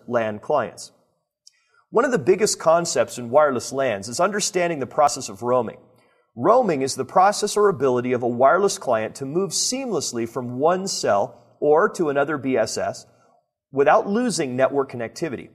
LAN clients. One of the biggest concepts in wireless LANs is understanding the process of roaming. Roaming is the process or ability of a wireless client to move seamlessly from one cell or to another BSS without losing network connectivity.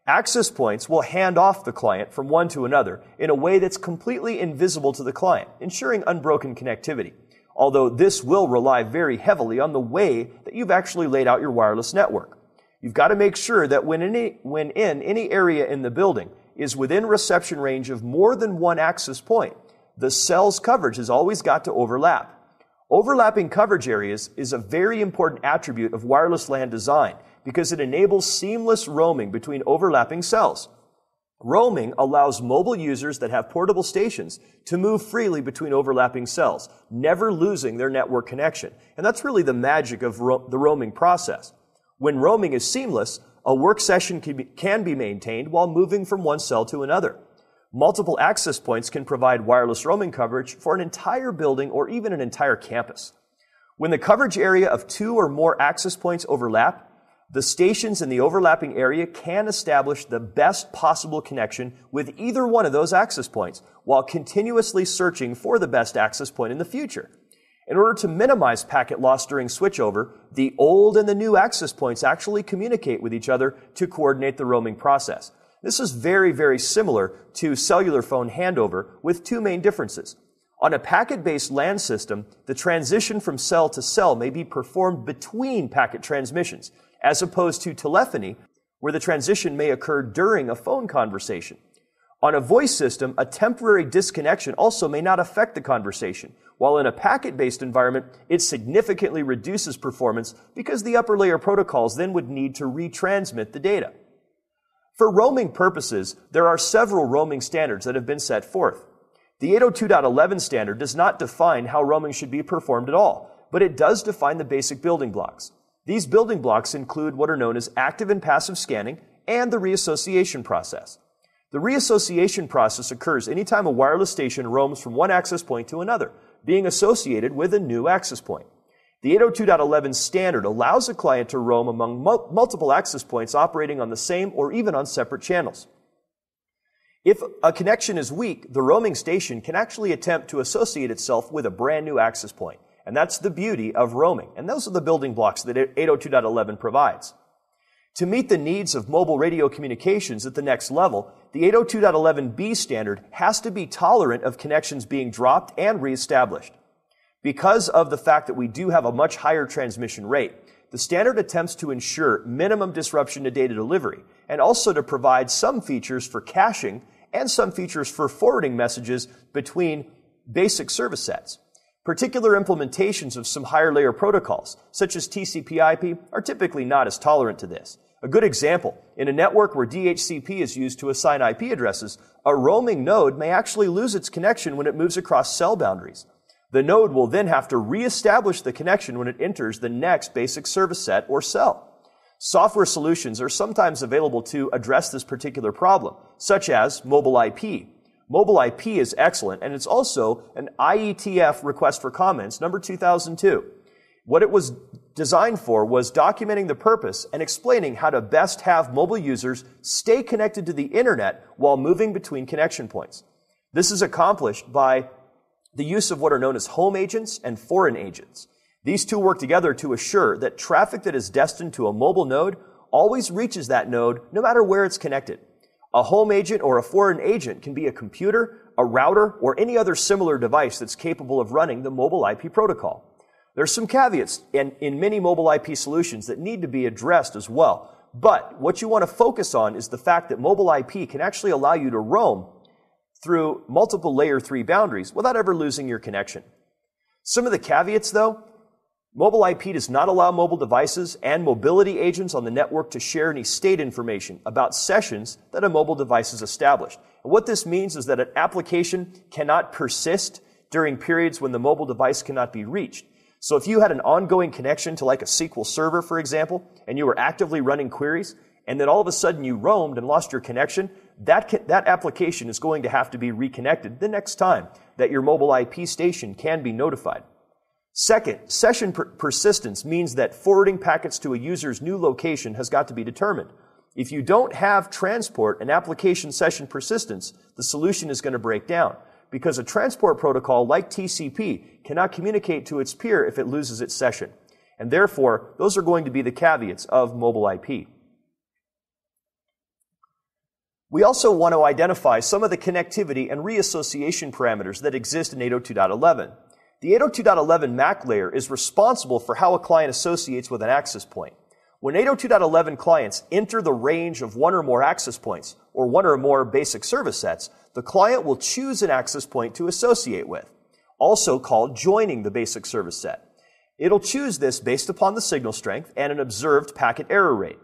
Access points will hand off the client from one to another in a way that's completely invisible to the client, ensuring unbroken connectivity. Although this will rely very heavily on the way that you've actually laid out your wireless network. You've got to make sure that when in any area in the building is within reception range of more than one access point, the cell's coverage has always got to overlap. Overlapping coverage areas is a very important attribute of wireless LAN design because it enables seamless roaming between overlapping cells. Roaming allows mobile users that have portable stations to move freely between overlapping cells, never losing their network connection. And that's really the magic of the roaming process. When roaming is seamless, a work session can be maintained while moving from one cell to another. Multiple access points can provide wireless roaming coverage for an entire building or even an entire campus. When the coverage area of two or more access points overlap, the stations in the overlapping area can establish the best possible connection with either one of those access points while continuously searching for the best access point in the future. In order to minimize packet loss during switchover, the old and the new access points actually communicate with each other to coordinate the roaming process. This is very, very similar to cellular phone handover with two main differences. On a packet-based LAN system, the transition from cell to cell may be performed between packet transmissions, as opposed to telephony, where the transition may occur during a phone conversation. On a voice system, a temporary disconnection also may not affect the conversation, while in a packet-based environment, it significantly reduces performance because the upper layer protocols then would need to retransmit the data. For roaming purposes, there are several roaming standards that have been set forth. The 802.11 standard does not define how roaming should be performed at all, but it does define the basic building blocks. These building blocks include what are known as active and passive scanning and the reassociation process. The reassociation process occurs anytime a wireless station roams from one access point to another, being associated with a new access point. The 802.11 standard allows a client to roam among multiple access points operating on the same or even on separate channels. If a connection is weak, the roaming station can actually attempt to associate itself with a brand new access point. And that's the beauty of roaming. And those are the building blocks that 802.11 provides. To meet the needs of mobile radio communications at the next level, the 802.11b standard has to be tolerant of connections being dropped and reestablished. Because of the fact that we do have a much higher transmission rate, the standard attempts to ensure minimum disruption to data delivery and also to provide some features for caching and some features for forwarding messages between basic service sets. Particular implementations of some higher layer protocols, such as TCP/IP, are typically not as tolerant to this. A good example, in a network where DHCP is used to assign IP addresses, a roaming node may actually lose its connection when it moves across cell boundaries. The node will then have to reestablish the connection when it enters the next basic service set or cell. Software solutions are sometimes available to address this particular problem, such as mobile IP. Mobile IP is excellent, and it's also an IETF request for comments, number 2002. What it was designed for was documenting the purpose and explaining how to best have mobile users stay connected to the internet while moving between connection points. This is accomplished by the use of what are known as home agents and foreign agents. These two work together to assure that traffic that is destined to a mobile node always reaches that node no matter where it's connected. A home agent or a foreign agent can be a computer, a router, or any other similar device that's capable of running the mobile IP protocol. There's some caveats in many mobile IP solutions that need to be addressed as well. But what you want to focus on is the fact that mobile IP can actually allow you to roam through multiple layer 3 boundaries without ever losing your connection. Some of the caveats though, mobile IP does not allow mobile devices and mobility agents on the network to share any state information about sessions that a mobile device has established. And what this means is that an application cannot persist during periods when the mobile device cannot be reached. So if you had an ongoing connection to like a SQL server, for example, and you were actively running queries, and then all of a sudden you roamed and lost your connection, that application is going to have to be reconnected the next time that your mobile IP station can be notified. Second, session persistence means that forwarding packets to a user's new location has got to be determined. If you don't have transport and application session persistence, the solution is going to break down because a transport protocol like TCP cannot communicate to its peer if it loses its session. And therefore, those are going to be the caveats of mobile IP. We also want to identify some of the connectivity and reassociation parameters that exist in 802.11. The 802.11 MAC layer is responsible for how a client associates with an access point. When 802.11 clients enter the range of one or more access points, or one or more basic service sets, the client will choose an access point to associate with, also called joining the basic service set. It'll choose this based upon the signal strength and an observed packet error rate.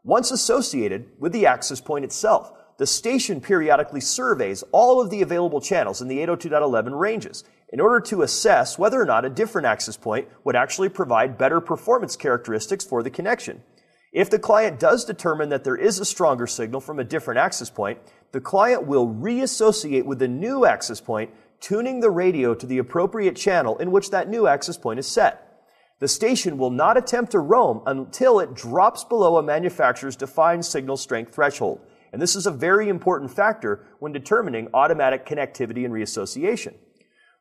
Once associated with the access point itself, the station periodically surveys all of the available channels in the 802.11 ranges in order to assess whether or not a different access point would actually provide better performance characteristics for the connection. If the client does determine that there is a stronger signal from a different access point, the client will reassociate with the new access point, tuning the radio to the appropriate channel in which that new access point is set. The station will not attempt to roam until it drops below a manufacturer's defined signal strength threshold. And this is a very important factor when determining automatic connectivity and reassociation.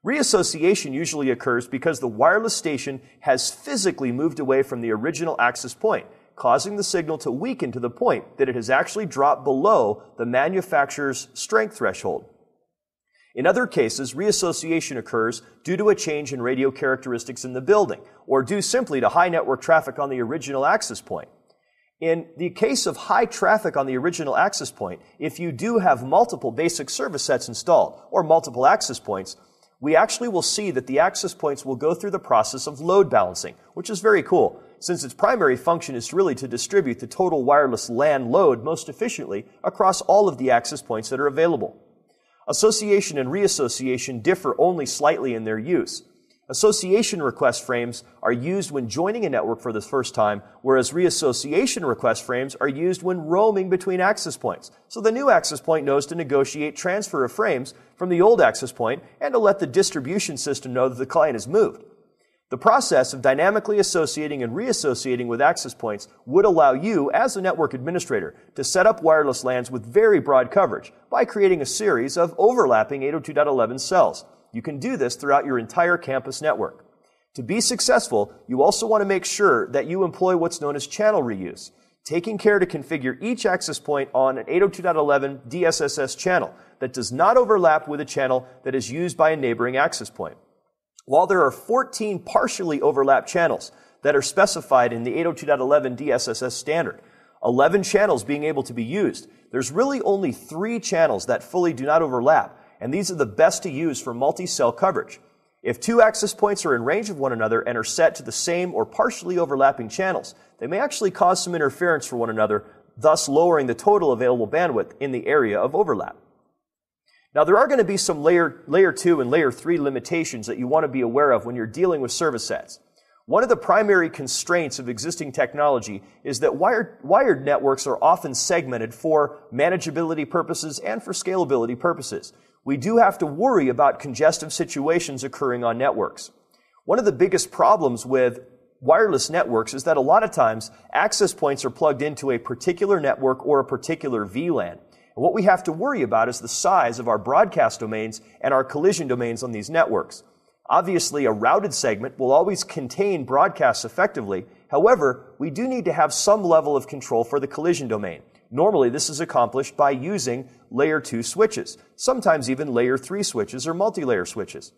Reassociation usually occurs because the wireless station has physically moved away from the original access point, causing the signal to weaken to the point that it has actually dropped below the manufacturer's strength threshold. In other cases, reassociation occurs due to a change in radio characteristics in the building, or due simply to high network traffic on the original access point. In the case of high traffic on the original access point, if you do have multiple basic service sets installed, or multiple access points, we actually will see that the access points will go through the process of load balancing, which is very cool, since its primary function is really to distribute the total wireless LAN load most efficiently across all of the access points that are available. Association and reassociation differ only slightly in their use. Association request frames are used when joining a network for the first time, whereas reassociation request frames are used when roaming between access points. So the new access point knows to negotiate transfer of frames from the old access point and to let the distribution system know that the client has moved. The process of dynamically associating and reassociating with access points would allow you, as a network administrator, to set up wireless LANs with very broad coverage by creating a series of overlapping 802.11 cells. You can do this throughout your entire campus network. To be successful, you also want to make sure that you employ what's known as channel reuse, taking care to configure each access point on an 802.11 DSSS channel that does not overlap with a channel that is used by a neighboring access point. While there are 14 partially overlapped channels that are specified in the 802.11 DSSS standard, 11 channels being able to be used, there's really only 3 channels that fully do not overlap, and these are the best to use for multi-cell coverage. If 2 access points are in range of one another and are set to the same or partially overlapping channels, they may actually cause some interference for one another, thus lowering the total available bandwidth in the area of overlap. Now, there are going to be some layer 2 and layer 3 limitations that you want to be aware of when you're dealing with service sets. One of the primary constraints of existing technology is that wired networks are often segmented for manageability purposes and for scalability purposes. We do have to worry about congestive situations occurring on networks. One of the biggest problems with wireless networks is that a lot of times access points are plugged into a particular network or a particular VLAN. And what we have to worry about is the size of our broadcast domains and our collision domains on these networks. Obviously, a routed segment will always contain broadcasts effectively. However, we do need to have some level of control for the collision domain. Normally, this is accomplished by using layer 2 switches, sometimes even layer 3 switches or multi-layer switches.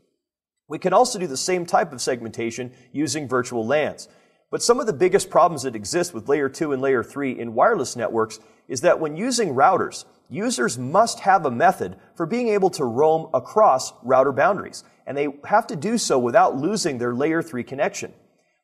We can also do the same type of segmentation using virtual LANs. But some of the biggest problems that exist with layer 2 and layer 3 in wireless networks is that when using routers, users must have a method for being able to roam across router boundaries, and they have to do so without losing their layer 3 connection.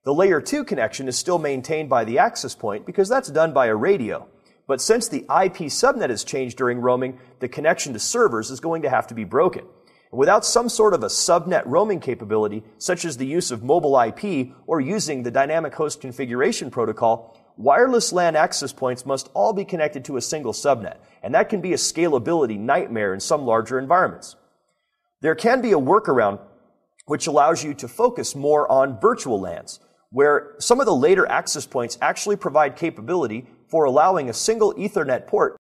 The layer 2 connection is still maintained by the access point because that's done by a radio. But since the IP subnet has changed during roaming, the connection to servers is going to have to be broken. And without some sort of a subnet roaming capability, such as the use of mobile IP or using the dynamic host configuration protocol, wireless LAN access points must all be connected to a single subnet, and that can be a scalability nightmare in some larger environments. There can be a workaround which allows you to focus more on virtual LANs, where some of the later access points actually provide capability for allowing a single Ethernet port